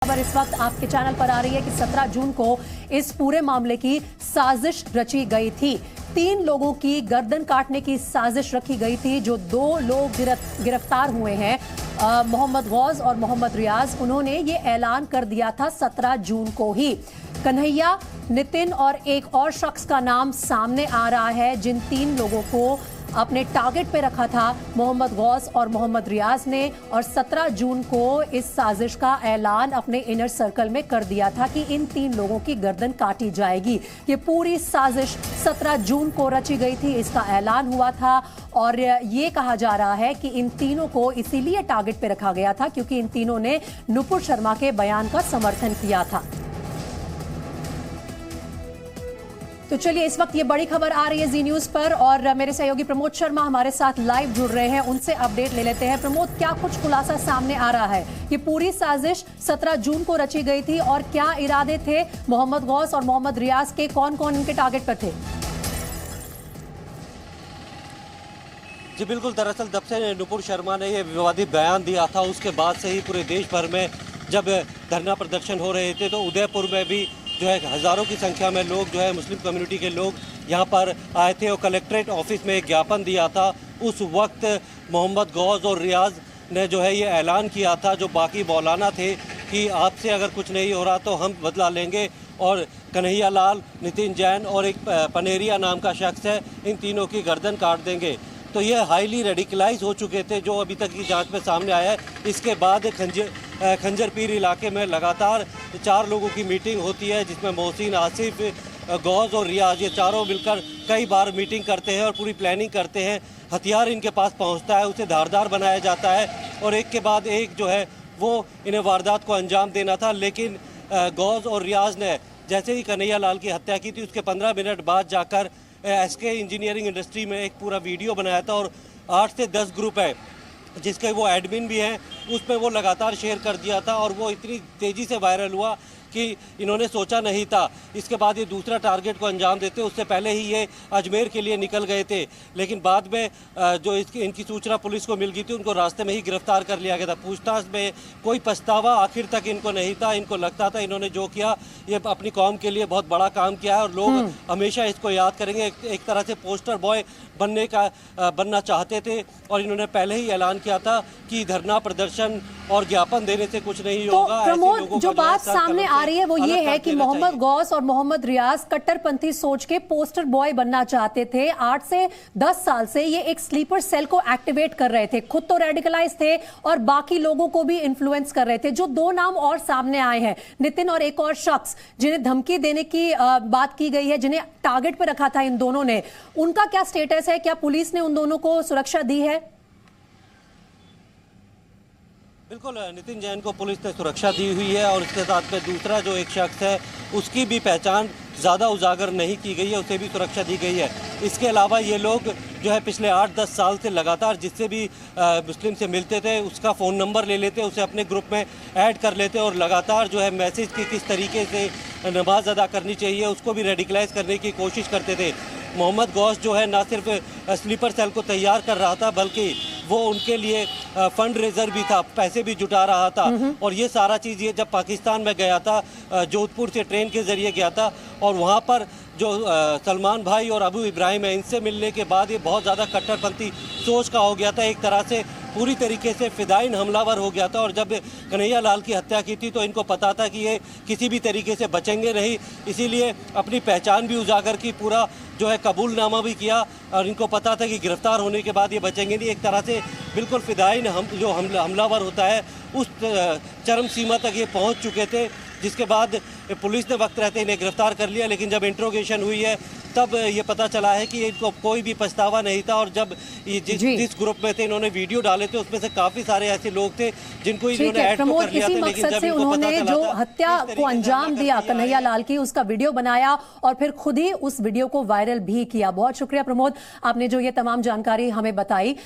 खबर इस वक्त आपके चैनल पर आ रही है कि 17 जून को इस पूरे मामले की साजिश रची गई थी। 3 लोगों की गर्दन काटने की साजिश रखी गई थी। जो 2 लोग गिरफ्तार हुए हैं, मोहम्मद गौस और मोहम्मद रियाज, उन्होंने ये ऐलान कर दिया था 17 जून को ही। कन्हैया, नितिन और एक और शख्स का नाम सामने आ रहा है जिन 3 लोगों को अपने टारगेट पे रखा था मोहम्मद गौस और मोहम्मद रियाज ने, और 17 जून को इस साजिश का ऐलान अपने इनर सर्कल में कर दिया था कि इन 3 लोगों की गर्दन काटी जाएगी। ये पूरी साजिश 17 जून को रची गई थी, इसका ऐलान हुआ था और ये कहा जा रहा है कि इन तीनों को इसीलिए टारगेट पे रखा गया था क्योंकि इन तीनों ने नुपुर शर्मा के बयान का समर्थन किया था। तो चलिए, इस वक्त ये बड़ी खबर आ रही है जी न्यूज पर और मेरे सहयोगी प्रमोद शर्मा हमारे साथ लाइव जुड़ रहे हैं, उनसे अपडेट ले लेते हैं। प्रमोद, क्या कुछ खुलासा सामने आ रहा है? ये पूरी साजिश 17 जून को रची गई थी और क्या इरादे थे मोहम्मद गौस और मोहम्मद रियाज के? कौन कौन इनके टारगेट पर थे? जी बिल्कुल, दरअसल जब से नुपुर शर्मा ने ये विवादित बयान दिया था उसके बाद से ही पूरे देश भर में जब धरना प्रदर्शन हो रहे थे तो उदयपुर में भी जो है हज़ारों की संख्या में लोग जो है मुस्लिम कम्युनिटी के लोग यहाँ पर आए थे और कलेक्ट्रेट ऑफिस में एक ज्ञापन दिया था। उस वक्त मोहम्मद गौस और रियाज ने जो है ये ऐलान किया था, जो बाकी मौलाना थे, कि आपसे अगर कुछ नहीं हो रहा तो हम बदला लेंगे। और कन्हैया लाल, नितिन जैन और एक पनेरिया नाम का शख्स है, इन तीनों की गर्दन काट देंगे। तो ये हाईली रेडिकलाइज हो चुके थे, जो अभी तक की जांच में सामने आया है। इसके बाद खंजर पीर इलाके में लगातार 4 लोगों की मीटिंग होती है जिसमें मोहसिन, आसिफ, गौस और रियाज, ये चारों मिलकर कई बार मीटिंग करते हैं और पूरी प्लानिंग करते हैं। हथियार इनके पास पहुंचता है, उसे धारदार बनाया जाता है और एक के बाद एक जो है वो इन्हें वारदात को अंजाम देना था। लेकिन गौस और रियाज ने जैसे ही कन्हैया लाल की हत्या की थी उसके 15 मिनट बाद जाकर एसके इंजीनियरिंग इंडस्ट्री में एक पूरा वीडियो बनाया था और 8 से 10 ग्रुप है जिसके वो एडमिन भी हैं, उसमें वो लगातार शेयर कर दिया था और वो इतनी तेज़ी से वायरल हुआ कि इन्होंने सोचा नहीं था। इसके बाद ये दूसरा टारगेट को अंजाम देते, उससे पहले ही ये अजमेर के लिए निकल गए थे। लेकिन बाद में जो इनकी सूचना पुलिस को मिल गई थी, उनको रास्ते में ही गिरफ्तार कर लिया गया था। पूछताछ में कोई पछतावा आखिर तक इनको नहीं था। इनको लगता था इन्होंने जो किया ये अपनी कौम के लिए बहुत बड़ा काम किया है और लोग हमेशा इसको याद करेंगे। एक तरह से पोस्टर बॉय बनना चाहते थे और इन्होंने पहले ही ऐलान किया था कि धरना प्रदर्शन और ज्ञापन देने से कुछ नहीं होगा। प्रमोद, जो बात सामने आ रही है वो ये है कि मोहम्मद गौस और मोहम्मद रियाज कट्टरपंथी सोच के पोस्टर बॉय बनना चाहते थे। 8 से 10 साल से ये एक स्लीपर सेल को एक्टिवेट कर रहे थे, खुद तो रेडिकलाइज थे और बाकी लोगों को भी इन्फ्लुएंस कर रहे थे। जो 2 नाम और सामने आए हैं, नितिन और एक और शख्स जिन्हें धमकी देने की बात की गई है, जिन्हें टारगेट पर रखा था इन दोनों ने, उनका क्या स्टेटस है? क्या पुलिस ने उन दोनों को सुरक्षा दी है? बिल्कुल, नितिन जैन को पुलिस ने सुरक्षा दी हुई है और इसके साथ में दूसरा जो एक शख्स है उसकी भी पहचान ज़्यादा उजागर नहीं की गई है, उसे भी सुरक्षा दी गई है। इसके अलावा ये लोग जो है पिछले 8-10 साल से लगातार जिससे भी मुस्लिम से मिलते थे उसका फ़ोन नंबर ले लेते, उसे अपने ग्रुप में ऐड कर लेते और लगातार जो है मैसेज की किस तरीके से नमाज अदा करनी चाहिए उसको भी रेडिकलाइज करने की कोशिश करते थे। मोहम्मद गौस जो है ना सिर्फ स्लीपर सेल को तैयार कर रहा था बल्कि वो उनके लिए फंड रेजर भी था, पैसे भी जुटा रहा था। और ये सारा चीज़ ये जब पाकिस्तान में गया था, जोधपुर से ट्रेन के ज़रिए गया था और वहाँ पर जो सलमान भाई और अबू इब्राहिम है, इनसे मिलने के बाद ये बहुत ज़्यादा कट्टरपंथी सोच का हो गया था, एक तरह से पूरी तरीके से फिदाइन हमलावर हो गया था। और जब कन्हैया लाल की हत्या की थी तो इनको पता था कि ये किसी भी तरीके से बचेंगे नहीं, इसीलिए अपनी पहचान भी उजागर की, पूरा जो है कबूलनामा भी किया और इनको पता था कि गिरफ्तार होने के बाद ये बचेंगे नहीं। एक तरह से बिल्कुल फिदाइन जो हमलावर होता है उस चरम सीमा तक ये पहुंच चुके थे, जिसके बाद पुलिस ने वक्त रहते इन्हें गिरफ्तार कर लिया। लेकिन जब इंट्रोगेशन हुई है तब ये पता चला है कि इनको कोई भी पछतावा नहीं था और जब ये जिस ग्रुप में थे इन्होंने वीडियो डाले थे उसमें से काफी सारे ऐसे लोग थे जिनको इन्होंने ऐड तो कर लिया था। लेकिन जब उन्होंने जो हत्या को अंजाम दिया कन्हैया लाल की, उसका वीडियो बनाया और फिर खुद ही उस वीडियो को वायरल भी किया। बहुत शुक्रिया प्रमोद, आपने जो ये तमाम जानकारी हमें बताई।